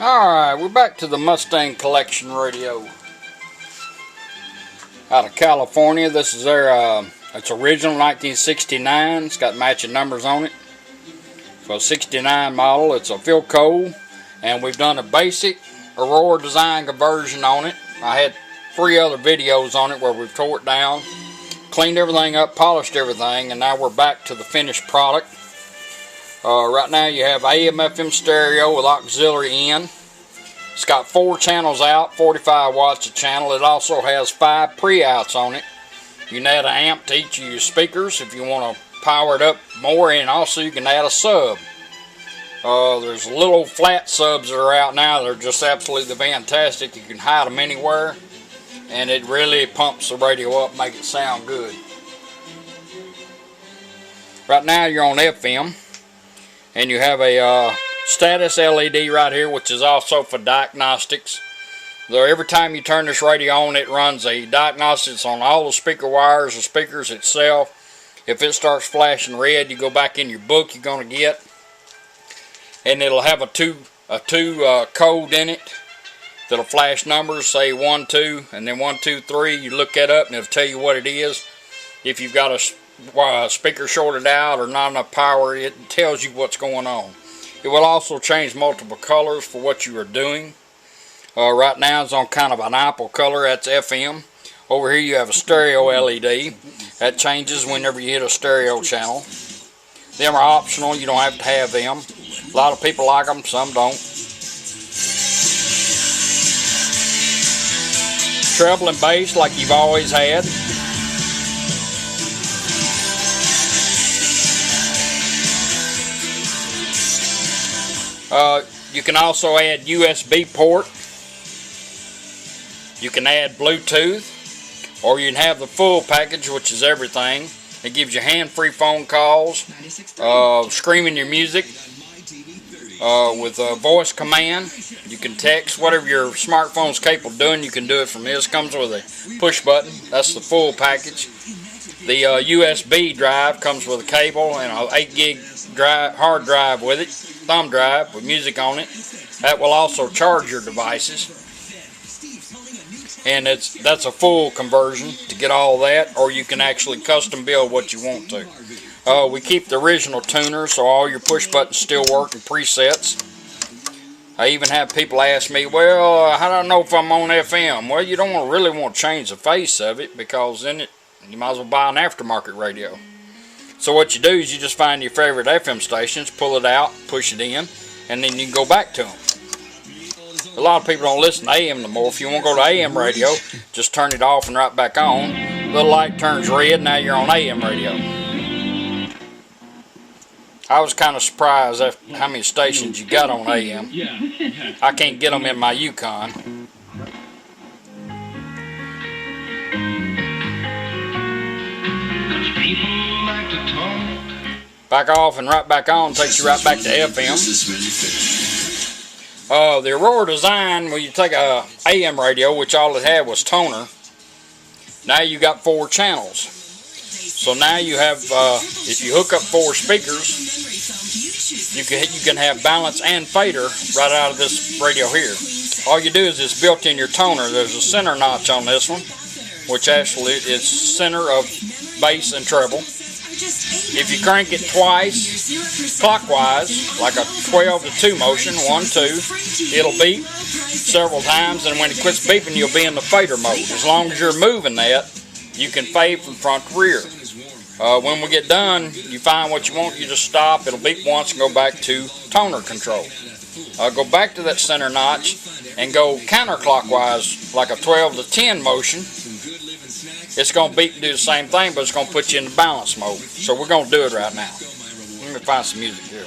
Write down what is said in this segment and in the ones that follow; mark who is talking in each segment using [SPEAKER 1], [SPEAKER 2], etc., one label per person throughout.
[SPEAKER 1] Alright, we're back to the Mustang Collection radio out of California. This is their, it's original 1969. It's got matching numbers on it. So a 69 model. It's a Philco, and we've done a basic Aurora Design conversion on it. I had 3 other videos on it where we've tore it down, cleaned everything up, polished everything, and now we're back to the finished product. Right now you have AM FM stereo with auxiliary in. It's got 4 channels out, 45 watts a channel. It also has 5 pre-outs on it. You can add an amp to each of your speakers if you want to power it up more, and also you can add a sub. There's little flat subs that are out now. They're just absolutely fantastic. You can hide them anywhere, and it really pumps the radio up, make it sound good. Right now you're on FM, and you have a status LED right here, which is also for diagnostics. Though every time you turn this radio on, it runs a diagnostics on all the speaker wires, the speakers itself. If it starts flashing red, you go back in your book you're going to get, and it'll have a two code in it that'll flash numbers, say 1 2 and then 1 2 3. You look that up and it'll tell you what it is. If you've got a speaker shorted out or not enough power, it tells you what's going on. It will also change multiple colors for what you are doing. Right now it's on kind of an apple color. That's FM. Over here you have a stereo LED. That changes whenever you hit a stereo channel. Them are optional. You don't have to have them. A lot of people like them, some don't. Treble and bass like you've always had. You can also add USB port. You can add Bluetooth, or you can have the full package, which is everything. It gives you hand-free phone calls, streaming your music with a voice command. You can text, whatever your smartphone's capable of doing, you can do it from this. Comes with a push button. That's the full package. The USB drive comes with a cable and an 8 gig hard drive with it, thumb drive with music on it. That will also charge your devices. And that's a full conversion to get all that, or you can actually custom build what you want to. We keep the original tuner, so all your push buttons still work and presets. I even have people ask me, well, how do I know if I'm on FM? Well, you don't really want to change the face of it, because then you might as well buy an aftermarket radio. So what you do is you just find your favorite FM stations, pull it out, push it in, and then you can go back to them. A lot of people don't listen to AM no more. If you want to go to AM radio, just turn it off and right back on. The light turns red, now you're on AM radio. I was kind of surprised at how many stations you got on AM. I can't get them in my Yukon. Back off and right back on takes you right back to FM. The Aurora Design, when you take a AM radio, which all it had was toner, now you got 4 channels. So now you have, if you hook up 4 speakers, you can have balance and fader right out of this radio here. All you do is it's built in your toner. There's a center notch on this one, which actually is center of bass and treble. If you crank it twice, clockwise, like a 12 to 2 motion, 1, 2, it'll beep several times, and when it quits beeping, you'll be in the fader mode. As long as you're moving that, you can fade from front to rear. When we get done, you find what you want, you just stop, it'll beep once and go back to toner control. Go back to that center notch and go counterclockwise, like a 12 to 10 motion. It's going to beep and do the same thing, but it's going to put you in the balance mode. So we're going to do it right now. Let me find some music here.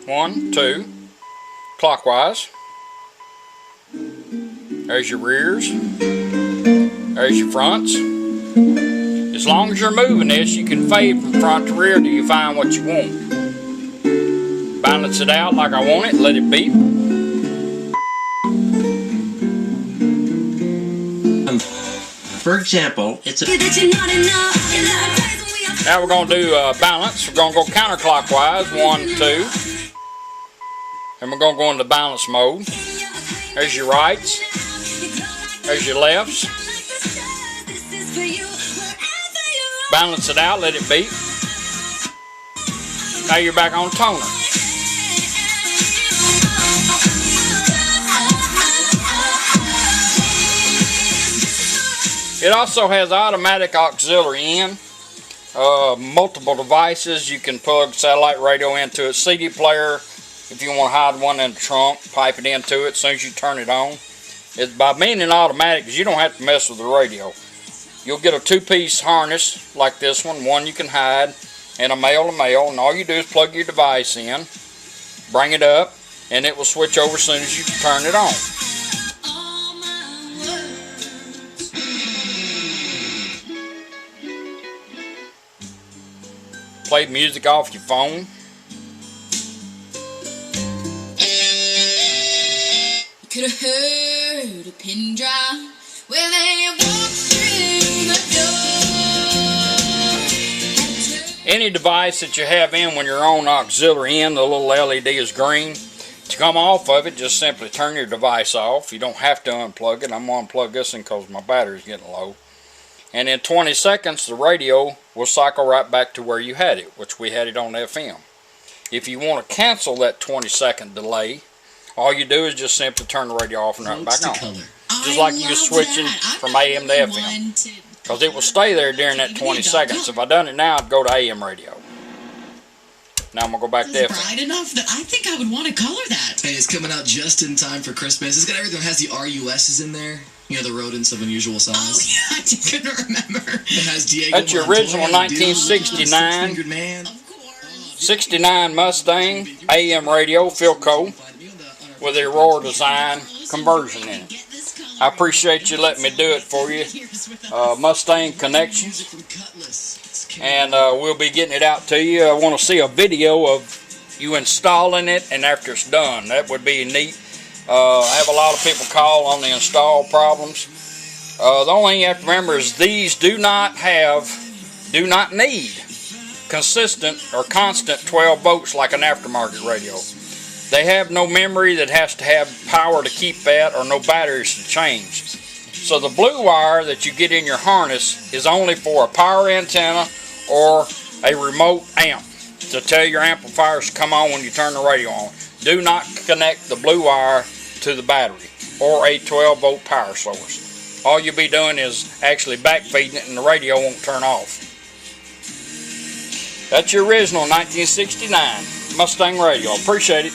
[SPEAKER 1] One, 2, clockwise. There's your rears. There's your fronts. As long as you're moving this, you can fade from front to rear till you find what you want. Balance it out like I want it, let it beep.
[SPEAKER 2] For example, it's a...
[SPEAKER 1] Now we're going to do balance. We're going to go counterclockwise, 1, 2. And we're going to go into balance mode. There's your rights. There's your lefts. Balance it out, let it beat. Now you're back on toner. It also has automatic auxiliary in. Multiple devices. You can plug satellite radio into it. CD player, if you want to hide one in the trunk, pipe it into it as soon as you turn it on. It's by being an automatic, because you don't have to mess with the radio. You'll get a 2-piece harness like this one. One you can hide, and a male to male. And all you do is plug your device in, bring it up, and it will switch over as soon as you turn it on. Play music off your phone.
[SPEAKER 2] Could have heard a pin drop when they walked through the door.
[SPEAKER 1] Any device that you have in when you're on auxiliary in, the little LED is green. To come off of it, just simply turn your device off. You don't have to unplug it. I'm going to unplug this one because my battery's getting low. And in 20 seconds, the radio will cycle right back to where you had it, which we had it on FM. If you want to cancel that 20-second delay, all you do is just simply turn the radio off and right back on. Just like you switching from AM to FM. Because it will stay there during that 20 seconds. If I done it now, I'd go to AM radio. Now I'm going to go back to FM.
[SPEAKER 3] Bright enough that I think I would want to color that. Hey, it's coming out just in time for Christmas. It's got everything. It has the RUSs in there. You know, the rodents of unusual size. Oh, yeah, I couldn't remember. It has Diego.
[SPEAKER 1] That's your original 1969 69 Mustang AM radio Philco with the Aurora Design conversion in it. I appreciate you letting me do it for you. Mustang Connections. And we'll be getting it out to you. I want to see a video of you installing it and after it's done. That would be neat. I have a lot of people call on the install problems. The only thing you have to remember is these do not need consistent or constant 12 volts like an aftermarket radio. They have no memory that has to have power to keep that or no batteries to change. So the blue wire that you get in your harness is only for a power antenna or a remote amp to tell your amplifiers to come on when you turn the radio on. Do not connect the blue wire to the battery or a 12 volt power source. All you'll be doing is actually backfeeding it and the radio won't turn off. That's your original 1969 Mustang radio. Appreciate it.